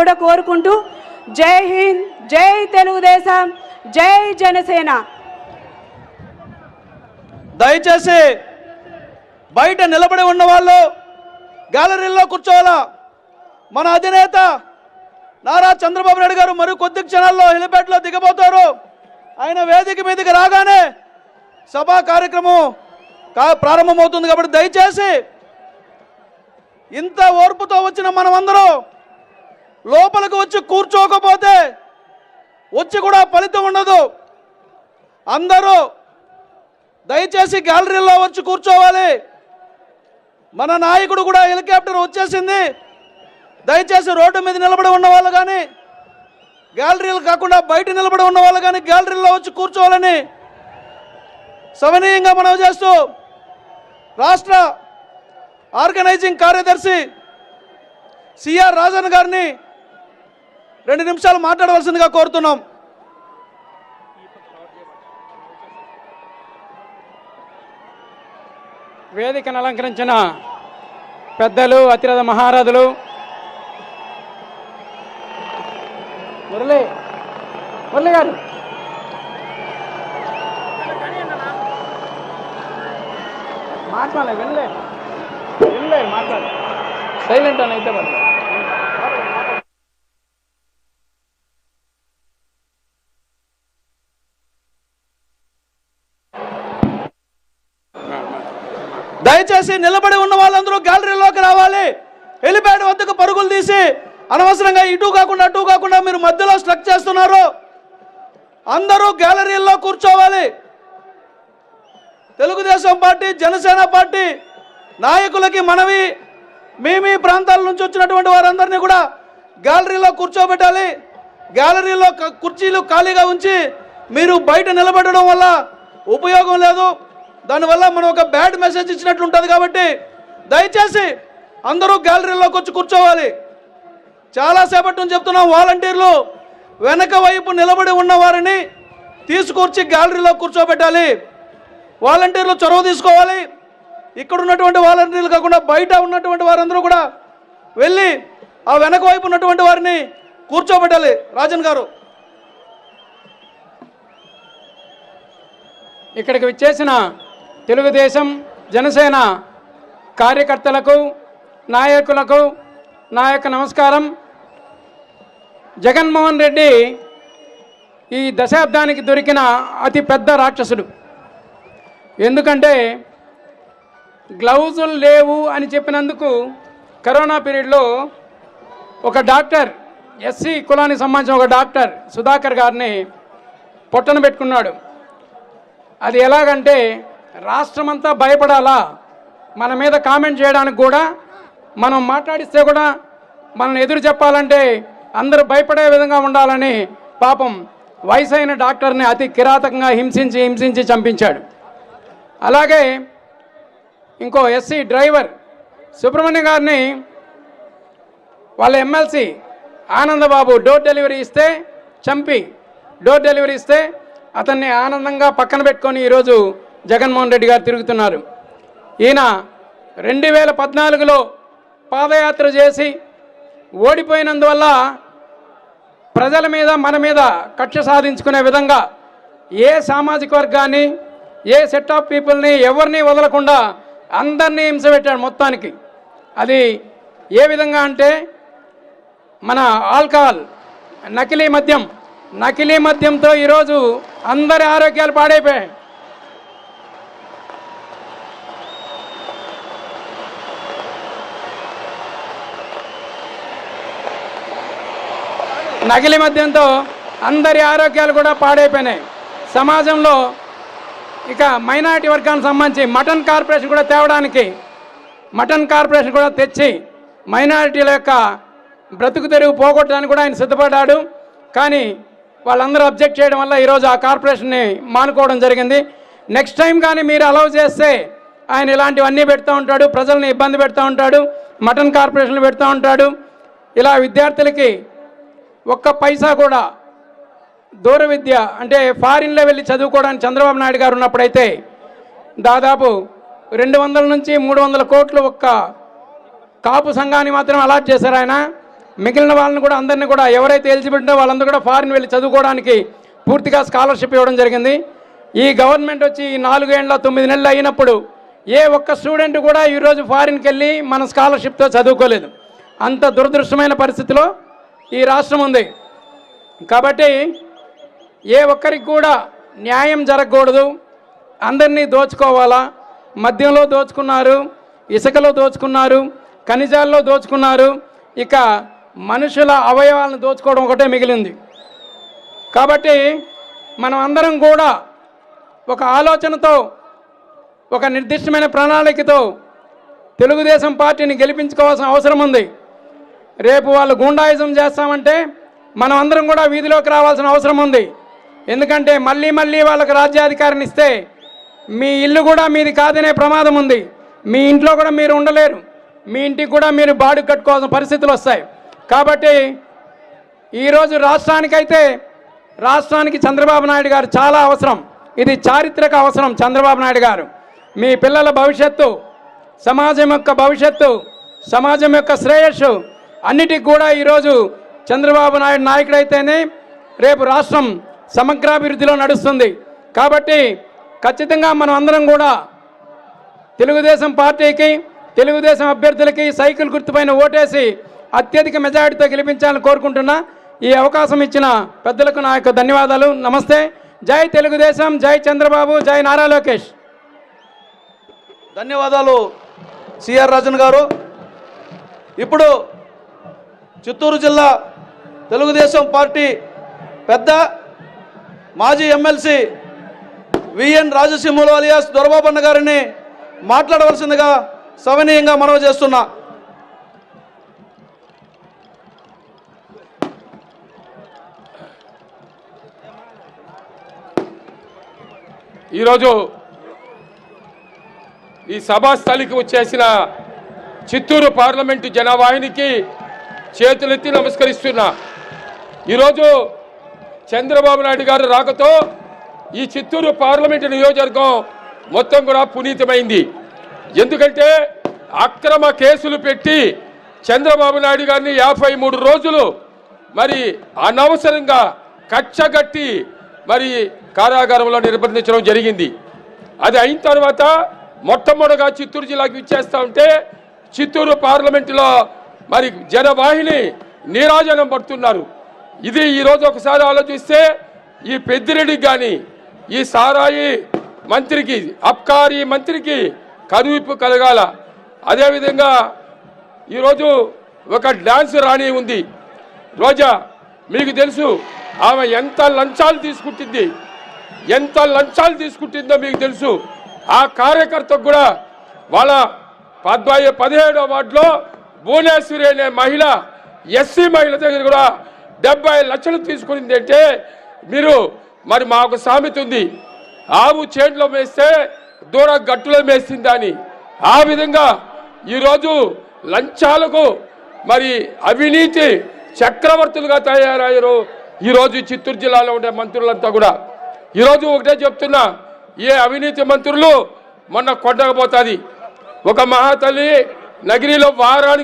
కూడా కోరుకుంటూ జై హింద్, జై తెలుగుదేశం, జై జనసేన. దయచేసి బయట నిలబడి ఉన్న వాళ్ళు గ్యాలరీలో కూర్చోవాలా. మన అధినేత నారా చంద్రబాబు నాయుడు గారు మరి కొద్ది క్షణాల్లో హెలిప్యాడ్లో దిగబోతారు. ఆయన వేదిక మీదకి రాగానే సభా కార్యక్రమం ప్రారంభమవుతుంది. కాబట్టి దయచేసి ఇంత ఓర్పుతో వచ్చిన మనమందరం లోపలికి వచ్చి కూర్చోకపోతే వచ్చి కూడా ఫలితం ఉండదు. అందరూ దయచేసి గ్యాలరీలో వచ్చి కూర్చోవాలి. మన నాయకుడు కూడా హెలికాప్టర్ వచ్చేసింది. దయచేసి రోడ్డు మీద నిలబడి ఉన్న వాళ్ళు కానీ గ్యాలరీలు కాకుండా బయట నిలబడి ఉన్న వాళ్ళు కానీ గ్యాలరీలో వచ్చి కూర్చోవాలని సవినీయంగా మనవి చేస్తూ రాష్ట్ర ఆర్గనైజింగ్ కార్యదర్శి సిఆర్ రాజన్ గారిని 2 నిమిషాలు మాట్లాడవలసిందిగా కోరుతున్నాం. వేదికను అలంకరించిన పెద్దలు, అతిరథ మహారథులు, మురళి గారు, మాట్లాడాలి, వినలే మాట్లాడు, సైలెంట్ అని అయితే దయచేసి నిలబడి ఉన్న వాళ్ళందరూ గ్యాలరీలోకి రావాలి. హెలిప్యాడ్ వద్దకు పరుగులు తీసి అనవసరంగా ఇటు కాకుండా అటు కాకుండా మీరు మధ్యలో స్ట్రక్ చేస్తున్నారు. అందరూ గ్యాలరీల్లో కూర్చోవాలి. తెలుగుదేశం పార్టీ, జనసేన పార్టీ నాయకులకి మనవి, మీ ప్రాంతాల నుంచి వచ్చినటువంటి వారందరినీ కూడా గ్యాలరీలో కూర్చోబెట్టాలి. గ్యాలరీలో కుర్చీలు ఖాళీగా ఉంచి మీరు బయట నిలబడడం వల్ల ఉపయోగం లేదు. దానివల్ల మనం ఒక బ్యాడ్ మెసేజ్ ఇచ్చినట్లు ఉంటుంది. కాబట్టి దయచేసి అందరూ గ్యాలరీలోకి వచ్చి కూర్చోవాలి. చాలాసేపటి నుంచి చెప్తున్నాం, వాలంటీర్లు వెనక వైపు నిలబడి ఉన్న వారిని తీసుకొచ్చి గ్యాలరీలో కూర్చోబెట్టాలి. వాలంటీర్లు చొరవ తీసుకోవాలి. ఇక్కడ ఉన్నటువంటి వాలంటీర్లు కాకుండా బయట ఉన్నటువంటి వారందరూ కూడా వెళ్ళి ఆ వెనక వైపు ఉన్నటువంటి వారిని కూర్చోబెట్టాలి. రాజన్ గారు, ఇక్కడికి విచ్చేసిన తెలుగుదేశం, జనసేన కార్యకర్తలకు, నాయకులకు నా యొక్క నమస్కారం. జగన్మోహన్ రెడ్డి ఈ దశాబ్దానికి దొరికిన అతి పెద్ద రాక్షసుడు. ఎందుకంటే గ్లౌజులు లేవు అని చెప్పినందుకు కరోనా పీరియడ్లో ఒక డాక్టర్, ఎస్సీ కులానికి సంబంధించిన ఒక డాక్టర్ సుధాకర్ గారిని పొట్టన పెట్టుకున్నాడు. అది ఎలాగంటే రాష్ట్రమంతా భయపడాలా, మన మీద కామెంట్ చేయడానికి కూడా, మనం మాట్లాడిస్తే కూడా మనం ఎదురు చెప్పాలంటే అందరూ భయపడే విధంగా ఉండాలని పాపం వయసైన డాక్టర్ని అతి కిరాతకంగా హింసించి చంపించాడు. అలాగే ఇంకో ఎస్సీ డ్రైవర్ సుబ్రహ్మణ్యం గారిని వాళ్ళ ఎమ్మెల్సీ ఆనందబాబు డోర్ డెలివరీ ఇస్తే అతన్ని ఆనందంగా పక్కన పెట్టుకొని ఈరోజు జగన్మోహన్ రెడ్డి గారు తిరుగుతున్నారు. ఈయన 2014లో పాదయాత్ర చేసి ఓడిపోయినందువల్ల ప్రజల మీద, మన మీద కక్ష సాధించుకునే విధంగా ఏ సామాజిక వర్గాన్ని, ఏ సెట్ ఆఫ్ పీపుల్ని, ఎవరిని వదలకుండా అందరినీ హింసపెట్టాడు మొత్తానికి. అది ఏ విధంగా అంటే మన ఆల్కహాల్, నకిలీ మద్యంతో ఈరోజు అందరి ఆరోగ్యాలు పాడైపోయాయి. నకిలీ మద్యంతో అందరి ఆరోగ్యాలు కూడా పాడైపోయినాయి. సమాజంలో ఇక మైనారిటీ వర్గానికి సంబంధించి మటన్ కార్పొరేషన్ కూడా తెచ్చి మైనారిటీల యొక్క బ్రతుకు తెరువు పోగొట్టడానికి కూడా ఆయన సిద్ధపడ్డాడు. కానీ వాళ్ళందరూ అబ్జెక్ట్ చేయడం వల్ల ఈరోజు ఆ కార్పొరేషన్ని మానుకోవడం జరిగింది. నెక్స్ట్ టైం కానీ మీరు అలౌ చేస్తే ఆయన ఇలాంటివన్నీ పెడుతూ ఉంటాడు, ప్రజల్ని ఇబ్బంది పెడుతూ ఉంటాడు, మటన్ కార్పొరేషన్లు పెడుతూ ఉంటాడు. ఇలా విద్యార్థులకి ఒక్క పైసా కూడా దూర విద్య అంటే ఫారిన్లో వెళ్ళి చదువుకోవడానికి చంద్రబాబు నాయుడు గారు ఉన్నప్పుడైతే దాదాపు 200 నుంచి 300 కోట్లు ఒక్క కాపు సంఘాన్ని మాత్రం అలాట్ చేశారు ఆయన. మిగిలిన వాళ్ళని కూడా అందరినీ కూడా ఎవరైతే ఎలిజిబిలిటీ ఉందో వాళ్ళందరూ కూడా ఫారిన్ వెళ్ళి చదువుకోవడానికి పూర్తిగా స్కాలర్షిప్ ఇవ్వడం జరిగింది. ఈ గవర్నమెంట్ వచ్చి ఈ 4 ఏళ్ళ 9 నెలలు అయినప్పుడు ఏ ఒక్క స్టూడెంట్ కూడా ఈరోజు ఫారిన్కి వెళ్ళి మన స్కాలర్షిప్తో చదువుకోలేదు. అంత దురదృష్టమైన పరిస్థితిలో ఈ రాష్ట్రం ఉంది. కాబట్టి ఏ ఒక్కరికి కూడా న్యాయం జరగకూడదు, అందరినీ దోచుకోవాలా. మద్యంలో దోచుకున్నారు, ఇసుకలో దోచుకున్నారు, ఖనిజాల్లో దోచుకున్నారు, ఇక మనుషుల అవయవాలను దోచుకోవడం ఒకటే మిగిలింది. కాబట్టి మనం అందరం కూడా ఒక ఆలోచనతో, ఒక నిర్దిష్టమైన ప్రణాళికతో తెలుగుదేశం పార్టీని గెలిపించుకోవాల్సిన అవసరం ఉంది. రేపు వాళ్ళు గూండాయిజం చేస్తామంటే మనం అందరం కూడా వీధిలోకి రావాల్సిన అవసరం ఉంది. ఎందుకంటే మళ్ళీ మళ్ళీ వాళ్ళకి రాజ్యాధికారాన్ని ఇస్తే మీ ఇల్లు కూడా మీది కాదనే ప్రమాదం ఉంది. మీ ఇంట్లో కూడా మీరు ఉండలేరు, మీ ఇంటికి కూడా మీరు బాడు కట్టుకోవాల్సిన పరిస్థితులు వస్తాయి. కాబట్టి ఈరోజు రాష్ట్రానికి చంద్రబాబు నాయుడు గారు చాలా అవసరం. ఇది చారిత్రక అవసరం. చంద్రబాబు నాయుడు గారు మీ పిల్లల భవిష్యత్తు, సమాజం యొక్క భవిష్యత్తు, సమాజం యొక్క శ్రేయస్సు అన్నిటికి కూడా ఈరోజు చంద్రబాబు నాయుడు నాయకుడైతేనే రేపు రాష్ట్రం సమగ్రాభివృద్ధిలో నడుస్తుంది. కాబట్టి ఖచ్చితంగా మనం అందరం కూడా తెలుగుదేశం పార్టీకి, తెలుగుదేశం అభ్యర్థులకి సైకిల్ గుర్తుపైన ఓటేసి అత్యధిక మెజారిటీతో గెలిపించాలని కోరుకుంటున్నా. ఈ అవకాశం ఇచ్చిన పెద్దలకు నా యొక్క ధన్యవాదాలు. నమస్తే. జై తెలుగుదేశం, జై చంద్రబాబు, జై నారా లోకేష్. ధన్యవాదాలు సిఆర్ రాజన్ గారు. ఇప్పుడు చిత్తూరు జిల్లా తెలుగుదేశం పార్టీ పెద్ద మాజీ ఎమ్మెల్సీ విఎన్ రాజసింహులు అలియాస్ దొరబాబన్న గారిని మాట్లాడవలసిందిగా సవినీయంగా మనవి చేస్తున్నా. ఈరోజు ఈ సభాస్థలికి వచ్చేసిన చిత్తూరు పార్లమెంటు జనవాహినికి చేతులెత్తి నమస్కరిస్తున్నా. ఈరోజు చంద్రబాబు నాయుడు గారు రాకతో ఈ చిత్తూరు పార్లమెంటు నియోజకవర్గం మొత్తం కూడా పునీతమైంది. ఎందుకంటే అక్రమ కేసులు పెట్టి చంద్రబాబు నాయుడు గారిని 53 రోజులు మరి అనవసరంగా కచ్చగట్టి మరి కారాగారంలో నిర్బంధించడం జరిగింది. అది అయిన తర్వాత మొట్టమొదటిగా చిత్తూరు జిల్లాకి ఇచ్చేస్తా ఉంటే చిత్తూరు పార్లమెంటులో మరి జనవాహిని నీరాజనం పడుతున్నారు. ఇది ఈరోజు ఒకసారి ఆలోచిస్తే ఈ పెద్దిరెడ్డికి కానీ, ఈ సారాయి మంత్రికి, అబ్కారీ మంత్రికి కనువిప్పు కలగాల. అదేవిధంగా ఈరోజు ఒక డాన్స్ రాణి ఉంది రోజా. మీకు తెలుసు ఆమె ఎంత లంచాలు తీసుకుంటుందో మీకు తెలుసు. ఆ కార్యకర్తకు కూడా వాళ్ళ 17వ వార్డులో భువనేశ్వరి అనే మహిళ, ఎస్సీ మహిళ దగ్గర కూడా 70 లక్షలు తీసుకునింది. అంటే మీరు మరి మాకు సామెత ఉంది, ఆవు చేనులో మేస్తే దూడ గట్టులో మేస్తుందని. ఆ విధంగా ఈరోజు లంచాలకు మరి అవినీతి చక్రవర్తులుగా తయారయ్యారు ఈరోజు చిత్తూరు జిల్లాలో ఉండే మంత్రులంతా కూడా. ఈరోజు ఒకటే చెప్తున్నా, ఏ అవినీతి మంత్రులు మొన్న కొట్టకపోతుంది. ఒక మహాతల్లి నగిరిలో వారానికి